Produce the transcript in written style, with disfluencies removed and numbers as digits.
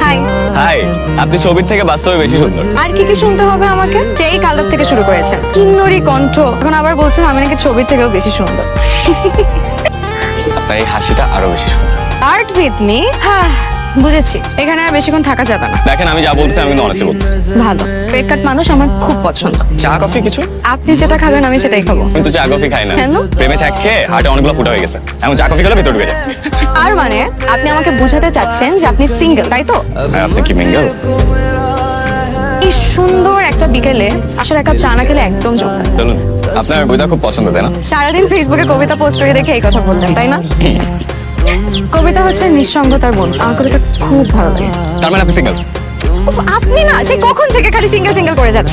High. High, আপনি ছবির থেকে বাস্তবে বেশি সুন্দর। আর কি কি শুনতে হবে আমাকে? যেই কালার থেকে শুরু করেছেন, কিন্নরি কণ্ঠ, এখন আবার বলছেন আমি নাকি ছবির থেকেও বেশি সুন্দর। আপনার এই হাসিটা আরো বেশি সুন্দর। Art with me. হ্যাঁ বুঝেছি, এখানে আর বেশিক্ষণ থাকা যাবে না। দেখেন আমি যা বলছি আমি কিন্তু অনেস্টলি বলছি। ভালো, পেট কাট মানুষ আমার খুব পছন্দ। চা কফি কিছু? আপনি যেটা খাবেন আমি সেটাই খাবো। কিন্তু চা কফি খাই না। কেন? প্রেমে চা খেয়ে হার্টে অনেকগুলো ফুটা হয়ে গেছে, এখন চা কফি খেলে ভিতর ঢুকে যায়। আর মানে আপনি আমাকে বোঝাতে চাচ্ছেন যে আপনি সিঙ্গেল, তাই তো? হ্যাঁ, আপনি কি মিঙ্গেল? এই সুন্দর একটা বিকেলে আসলে এক কাপ চা না খেলে একদম জমবে না। চলুন, আপনার কবিতা খুব পছন্দ তাই না? সারাদিন ফেসবুকে কবিতা পোস্ট করে দেখে এই কথা বললেন, তাই না? কবিতা হচ্ছে নিঃসঙ্গতার বন্ধু। আমার কবিতা খুব ভালো লাগে। তার মানে আপনি সিঙ্গেল? উফ, আপনি না সেই কখন থেকে খালি সিঙ্গেল সিঙ্গেল করে যাচ্ছেন।